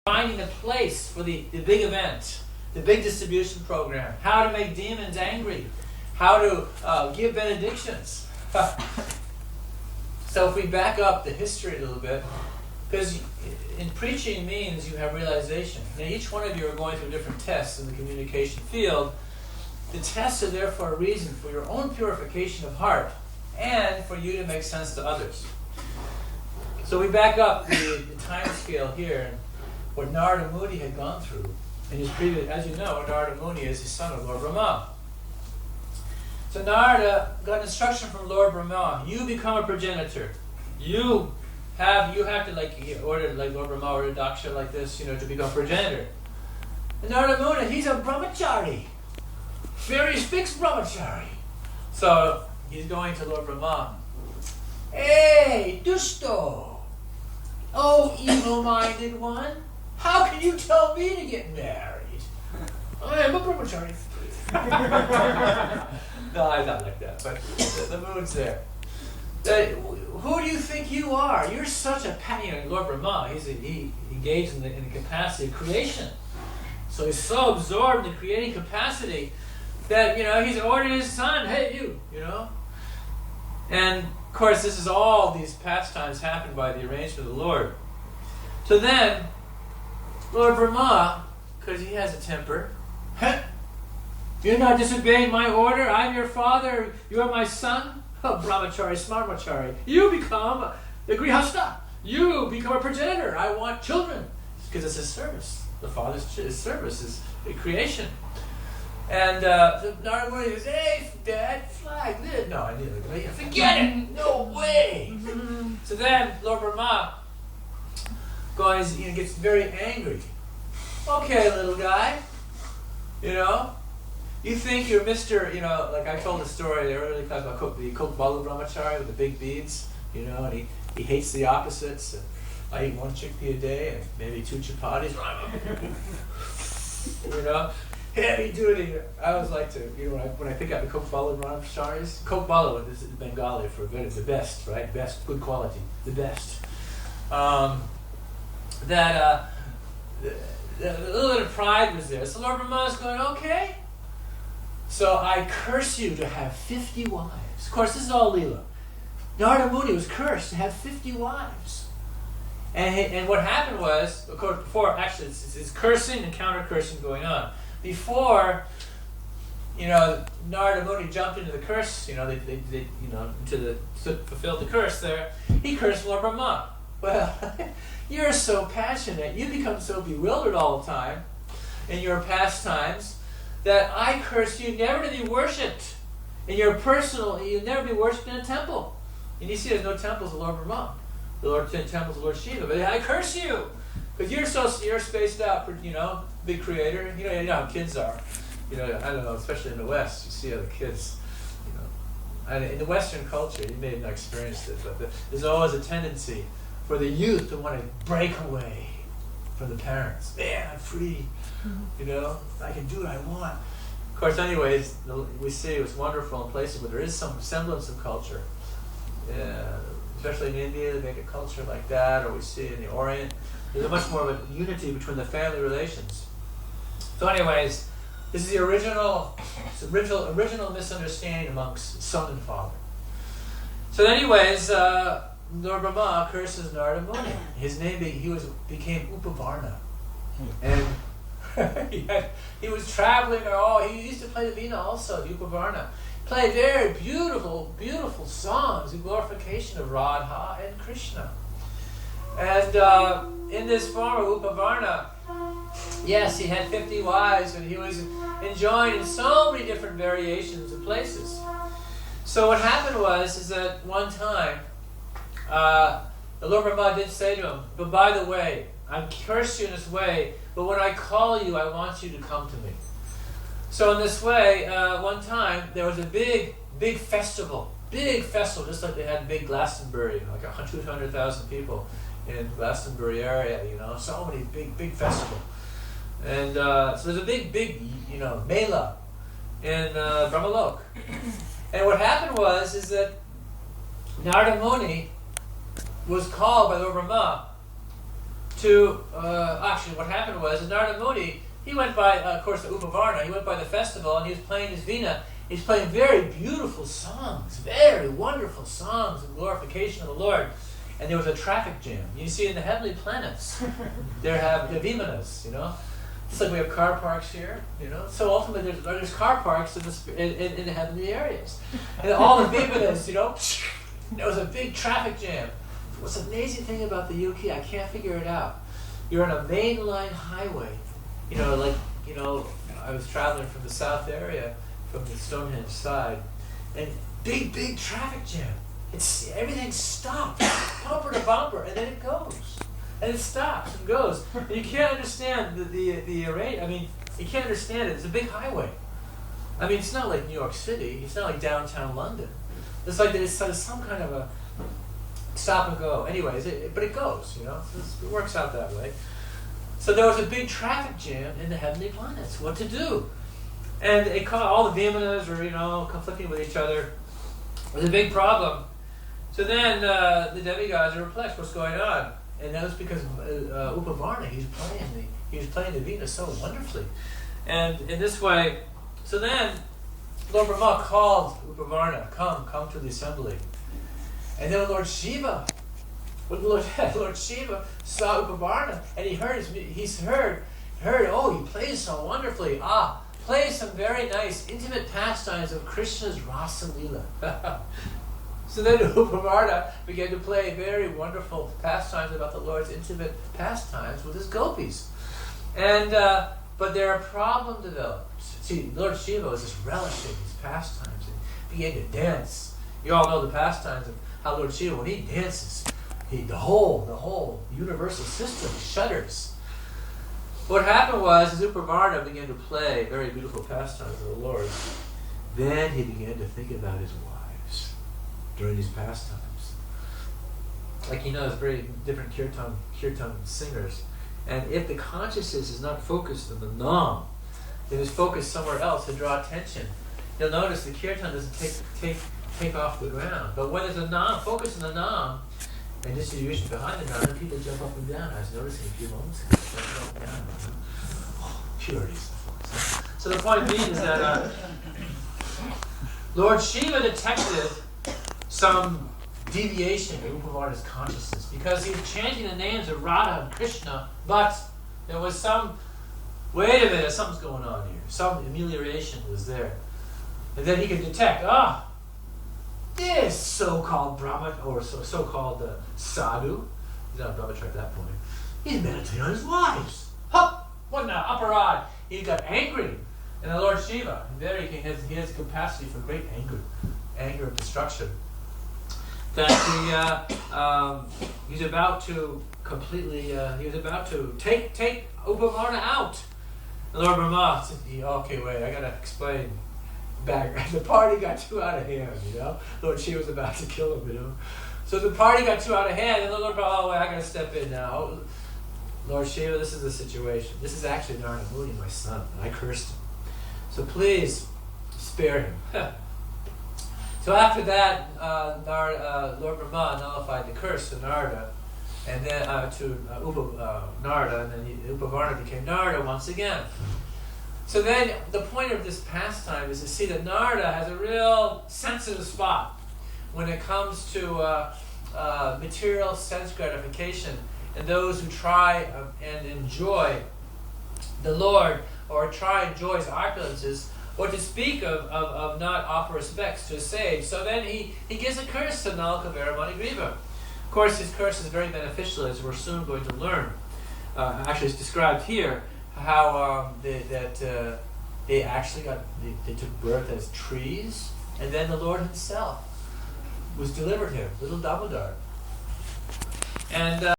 finding a place for the big event, the big distribution program, how to make demons angry, how to give benedictions. So if we back up the history a little bit, because in preaching means you have realization. Now each one of you are going through different tests in the communication field. The tests are there for a reason, for your own purification of heart and for you to make sense to others. So we back up the time scale here, what Narada Muni had gone through. In his previous, as you know, Narada Muni is the son of Lord Brahma. So Narada got instruction from Lord Brahma. You become a progenitor. You have to he ordered like Lord Brahma ordered Daksha like this, to become progenitor. And Narada Muni, he's a brahmachari. Very fixed brahmachari. So he's going to Lord Brahma. Hey, Dusto! Oh, evil-minded one! How can you tell me to get married? I am a brahmachari. No, I'm not like that, but the mood's there. Who do you think you are? You're such a Lord Brahma, he engaged in the capacity of creation. So he's so absorbed in creating capacity that, he's ordered his son, hey, you know. And, of course, this is all these pastimes happened by the arrangement of the Lord. So then, Lord Brahma, because he has a temper, you're not disobeying my order, I'm your father, you are my son. Oh, brahmachari, smarmachari. You become the grihasta. You become a progenitor. I want children. Because it's his service. The father's service is creation. And Narada Muni says, hey, Dad, flag this. No, I need it. Forget it. No way. So then Lord Brahma gets very angry. Okay, little guy. You think you're Mr., like I told the story, the early class about the Kokbalu Brahmachari with the big beads, and he hates the opposites. And I eat one chickpea a day and maybe 2 chapatis. Heavy duty. I always like to, when I pick up the Kokbalu Brahmacharis, Kokbalu is Bengali for good, the best, right? Best, good quality, the best. A little bit of pride was there. So Lord Brahma is going, okay. So I curse you to have 50 wives. Of course, this is all Leela. Narada Muni was cursed to have 50 wives. And what happened was, of course, before, actually, it's cursing and counter-cursing going on. Before, Narada Muni jumped into the curse, to fulfill the curse there, he cursed Lord Brahma. Well, you're so passionate, you become so bewildered all the time in your pastimes, that I curse you never to be worshipped in your personal, you'll never be worshipped in a temple. And you see there's no temples of Lord Brahma. The Lord temples of Lord Shiva. But I curse you! Because you're spaced out, big creator. You know how kids are. I don't know, especially in the West, you see how the kids, and in the Western culture, you may have not experienced it, but there's always a tendency for the youth to want to break away from the parents. Man, I'm free. I can do what I want. Of course, anyways, we see it's wonderful in places where there is some semblance of culture. Especially in India, they make a culture like that, or we see in the Orient. There's a much more of a unity between the family relations. So anyways, this is the original misunderstanding amongst son and father. So anyways, Lord Brahma curses Narada Muni. His name became Upavarna. And he was traveling, he used to play the veena also, the Upavarna. Play very beautiful, beautiful songs in glorification of Radha and Krishna. And in this form of Upavarna, yes, he had 50 wives, and he was enjoying in so many different variations of places. So what happened is that one time, the Lord Brahma did say to him, but by the way, I curse you in this way, but when I call you, I want you to come to me. So in this way, one time, there was a big festival, just like they had big Glastonbury, like 200,000 people in Glastonbury area, so many big festival. And so there's a big, mela in Brahmalok. And what happened is that Narada Muni was called by Lord Brahma to, actually what happened was, Narada Muni, he went by, of course, the Upavarna, he went by the festival and he was playing his veena. He's playing very beautiful songs, very wonderful songs in glorification of the Lord. And there was a traffic jam. You see in the heavenly planets, there have the vimanas, you know. It's like we have car parks here, you know. So ultimately there's car parks in the heavenly areas. And all the vimanas, you know, there was a big traffic jam. What's the amazing thing about the UK, I can't figure it out. You're on a mainline highway, you know, like, you know, I was traveling from the south area, from the Stonehenge side, and big traffic jam. Everything stops, bumper to bumper, and then it goes, and it stops and goes, and you can't understand the array. I mean, you can't understand it. It's a big highway. I mean, it's not like New York City. It's not like downtown London. It's like there's some kind of a stop and go. Anyways, but it goes. You know, it works out that way. So there was a big traffic jam in the heavenly planets. What to do? And it caught all the vimanas were, you know, conflicting with each other. It was a big problem. So then the demigods are perplexed. What's going on? And that was because Upavarna, he was playing the veena so wonderfully, and in this way. So then Lord Brahma called Upavarna, come to the assembly. And then Lord Shiva, Lord Shiva saw Upavarna, and he heard, oh, he plays so wonderfully. Play some very nice, intimate pastimes of Krishna's Rasa Leela. So then Upavarna began to play very wonderful pastimes about the Lord's intimate pastimes with his gopis. And but there a problem developed. See, Lord Shiva was just relishing these pastimes and began to dance. You all know the pastimes of how Lord Shiva, when he dances, the whole universal system shudders. What happened was, as Upavarna began to play very beautiful pastimes of the Lord, then he began to think about his wives during these pastimes. Like, you know, there's very different kirtan singers. And if the consciousness is not focused on the nam, it is focused somewhere else to draw attention, you'll notice the kirtan doesn't take off the ground. But when there's a nam, focus on the nam, and distribution behind the nam, then people jump up and down. I was noticing a few moments ago, jump up and down. Purities. So the point being is that Lord Shiva detected some deviation in Upavarna's consciousness because he was chanting the names of Radha and Krishna, but there was wait a minute, something's going on here. Some amelioration was there. And then he could detect, this so-called Brahma, or so-called sadhu, he's not a brahmachari at that point, he's meditating on his wives. What now? Aparad. He got angry. And the Lord Shiva, he has capacity for great anger of destruction. That he's about to take Upavarna out. The Lord Brahma said, okay, wait, I gotta explain. Back, the party got too out of hand, you know. Lord Shiva was about to kill him, you know. So the party got too out of hand, and the Lord Brahma, wait, I gotta step in now. Lord Shiva, this is the situation. This is actually Narada Muni, my son, and I cursed him. So please spare him. So after that, Lord Brahma nullified the curse to Narada, and then Narada, and then Upavarna became Narada once again. So then the point of this pastime is to see that Narada has a real sensitive spot when it comes to material sense gratification, and those who try and enjoy the Lord or try and enjoy his opulences, or to speak of not offer respects to a sage. So then he gives a curse to Nalakavera Manigriva. Of course, his curse is very beneficial, as we're soon going to learn. Actually, it's described here how they took birth as trees, and then the Lord himself was delivered here, little Damodar. And